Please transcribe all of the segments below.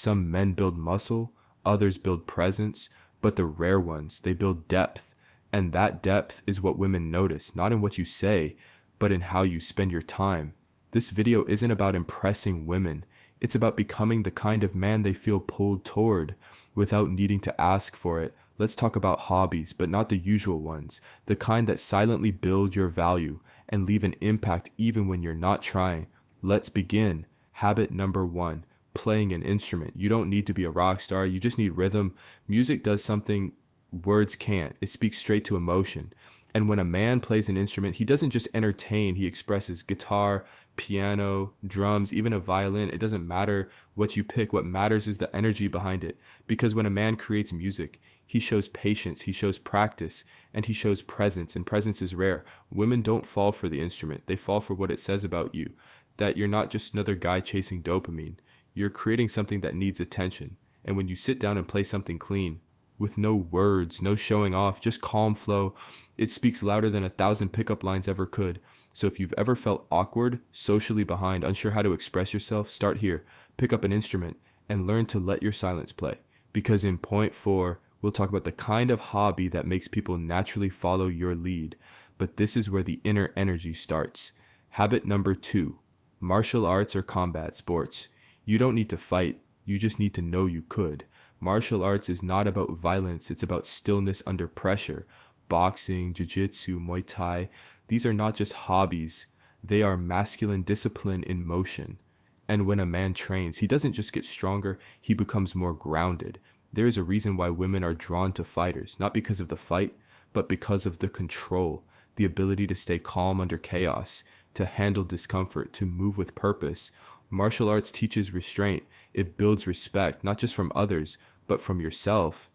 Some men build muscle, others build presence, but the rare ones, they build depth. And that depth is what women notice, not in what you say, but in how you spend your time. This video isn't about impressing women. It's about becoming the kind of man they feel pulled toward without needing to ask for it. Let's talk about hobbies, but not the usual ones, the kind that silently build your value and leave an impact even when you're not trying. Let's begin. Habit number 1, playing an instrument. You don't need to be a rock star, you just need rhythm. Music does something words can't. It speaks straight to emotion. And when a man plays an instrument, he doesn't just entertain, he expresses. Guitar, piano, drums, even a violin. It doesn't matter what you pick. What matters is the energy behind it. Because when a man creates music, he shows patience, he shows practice, and he shows presence. And presence is rare. Women don't fall for the instrument. They fall for what it says about you. That you're not just another guy chasing dopamine. You're creating something that needs attention. And when you sit down and play something clean, with no words, no showing off, just calm flow, it speaks louder than 1,000 pickup lines ever could. So if you've ever felt awkward, socially behind, unsure how to express yourself, start here. Pick up an instrument and learn to let your silence play. Because in point 4, we'll talk about the kind of hobby that makes people naturally follow your lead. But this is where the inner energy starts. Habit number 2, martial arts or combat sports. You don't need to fight, you just need to know you could. Martial arts is not about violence, it's about stillness under pressure. Boxing, jiu-jitsu, Muay Thai, these are not just hobbies, they are masculine discipline in motion. And when a man trains, he doesn't just get stronger, he becomes more grounded. There is a reason why women are drawn to fighters, not because of the fight, but because of the control, the ability to stay calm under chaos, to handle discomfort, to move with purpose. Martial arts teaches restraint. It builds respect, not just from others, but from yourself.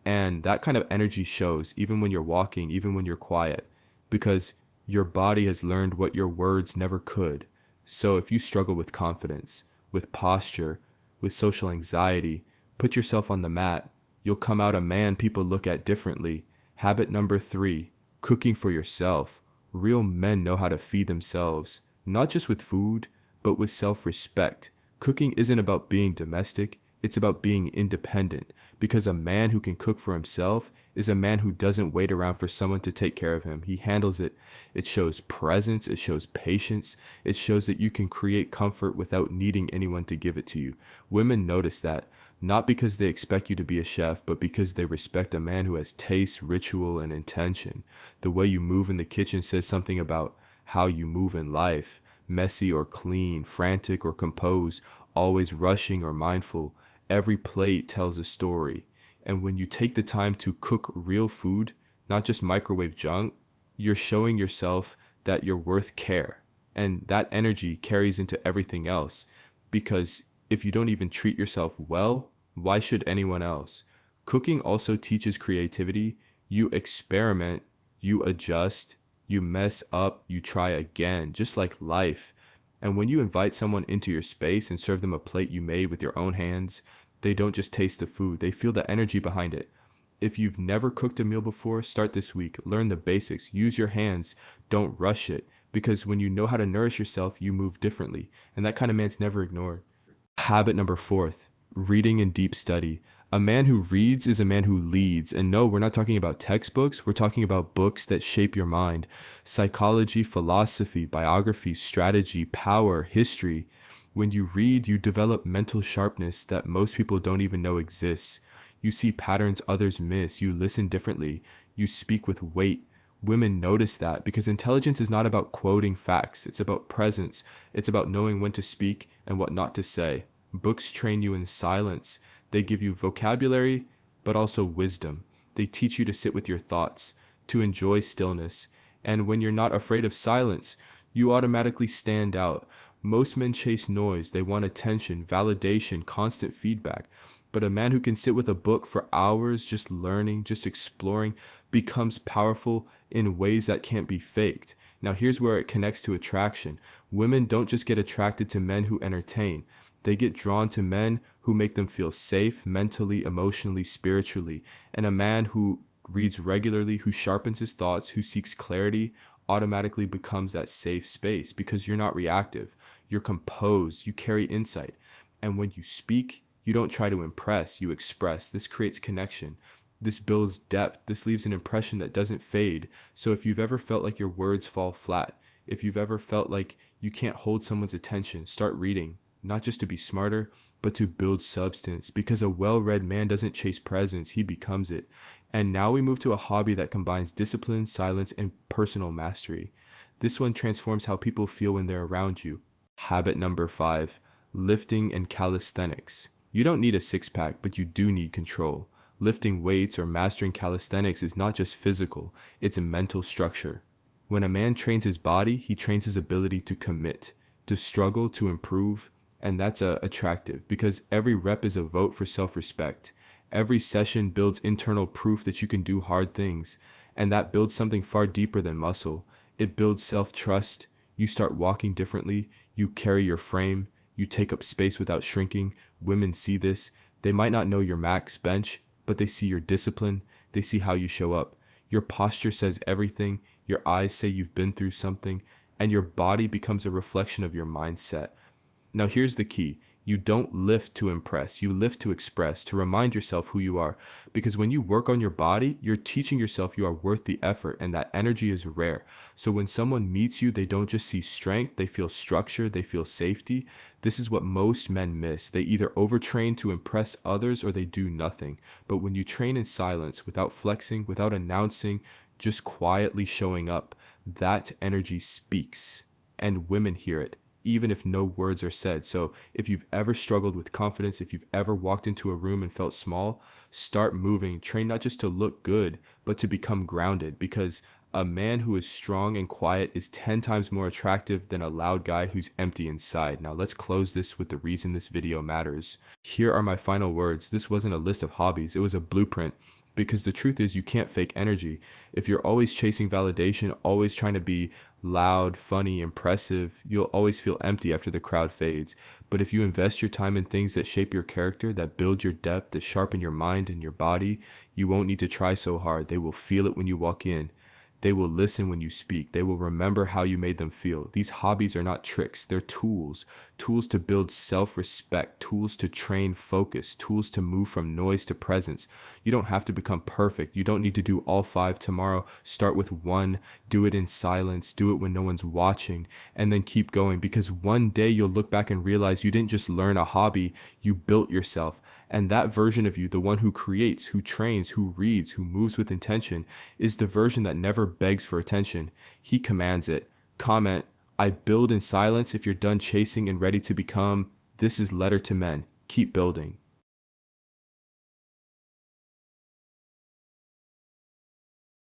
And that kind of energy shows even when you're walking, even when you're quiet, because your body has learned what your words never could. So if you struggle with confidence, with posture, with social anxiety, put yourself on the mat. You'll come out a man people look at differently. Habit number 3, cooking for yourself. Real men know how to feed themselves, not just with food, but with self-respect. Cooking isn't about being domestic, it's about being independent, because a man who can cook for himself is a man who doesn't wait around for someone to take care of him. He handles it. It shows presence, it shows patience, it shows that you can create comfort without needing anyone to give it to you. Women notice that, not because they expect you to be a chef, but because they respect a man who has taste, ritual, and intention. The way you move in the kitchen says something about how you move in life. Messy or clean, frantic or composed, always rushing or mindful. Every plate tells a story. And when you take the time to cook real food, not just microwave junk, you're showing yourself that you're worth care. And that energy carries into everything else. Because if you don't even treat yourself well, why should anyone else? Cooking also teaches creativity. You experiment, you adjust, you mess up, you try again, just like life. And when you invite someone into your space and serve them a plate you made with your own hands, they don't just taste the food, they feel the energy behind it. If you've never cooked a meal before, start this week. Learn the basics. Use your hands. Don't rush it. Because when you know how to nourish yourself, you move differently. And that kind of man's never ignored. Habit number 4, reading and deep study. A man who reads is a man who leads. And no, we're not talking about textbooks. We're talking about books that shape your mind. Psychology, philosophy, biography, strategy, power, history. When you read, you develop mental sharpness that most people don't even know exists. You see patterns others miss. You listen differently. You speak with weight. Women notice that because intelligence is not about quoting facts. It's about presence. It's about knowing when to speak and what not to say. Books train you in silence. They give you vocabulary, but also wisdom. They teach you to sit with your thoughts, to enjoy stillness. And when you're not afraid of silence, you automatically stand out. Most men chase noise. They want attention, validation, constant feedback. But a man who can sit with a book for hours, just learning, just exploring, becomes powerful in ways that can't be faked. Now here's where it connects to attraction. Women don't just get attracted to men who entertain. They get drawn to men who make them feel safe mentally, emotionally, spiritually. And a man who reads regularly, who sharpens his thoughts, who seeks clarity, automatically becomes that safe space because you're not reactive. You're composed. You carry insight. And when you speak, You don't try to impress, you express. This creates connection. This builds depth. This leaves an impression that doesn't fade. So if you've ever felt like your words fall flat, if you've ever felt like you can't hold someone's attention, start reading, not just to be smarter, but to build substance. Because a well-read man doesn't chase presence, he becomes it. And now we move to a hobby that combines discipline, silence, and personal mastery. This one transforms how people feel when they're around you. Habit number 5, lifting and calisthenics. You don't need a six-pack, but you do need control. Lifting weights or mastering calisthenics is not just physical, it's a mental structure. When a man trains his body, he trains his ability to commit, to struggle, to improve, and that's attractive because every rep is a vote for self-respect. Every session builds internal proof that you can do hard things, and that builds something far deeper than muscle. It builds self-trust. You start walking differently. You carry your frame. You take up space without shrinking. Women see this. They might not know your max bench, but they see your discipline. They see how you show up. Your posture says everything. Your eyes say you've been through something, and your body becomes a reflection of your mindset. Now here's the key. You don't lift to impress, you lift to express, to remind yourself who you are. Because when you work on your body, you're teaching yourself you are worth the effort, and that energy is rare. So when someone meets you, they don't just see strength, they feel structure, they feel safety. This is what most men miss. They either overtrain to impress others or they do nothing. But when you train in silence, without flexing, without announcing, just quietly showing up, that energy speaks, and women hear it, even if no words are said. So if you've ever struggled with confidence, if you've ever walked into a room and felt small, start moving. Train not just to look good, but to become grounded, because a man who is strong and quiet is 10 times more attractive than a loud guy who's empty inside. Now let's close this with the reason this video matters. Here are my final words. This wasn't a list of hobbies, it was a blueprint. Because the truth is, you can't fake energy. If you're always chasing validation, always trying to be loud, funny, impressive, you'll always feel empty after the crowd fades. But if you invest your time in things that shape your character, that build your depth, that sharpen your mind and your body, you won't need to try so hard. They will feel it when you walk in. They will listen when you speak. They will remember how you made them feel. These hobbies are not tricks. They're tools. Tools to build self-respect. Tools to train focus. Tools to move from noise to presence. You don't have to become perfect. You don't need to do all 5 tomorrow. Start with 1. Do it in silence. Do it when no one's watching. And then keep going, because one day you'll look back and realize you didn't just learn a hobby. You built yourself. And that version of you, the one who creates, who trains, who reads, who moves with intention, is the version that never begs for attention. He commands it. Comment, I build in silence if you're done chasing and ready to become. This is Letter to Men. Keep building.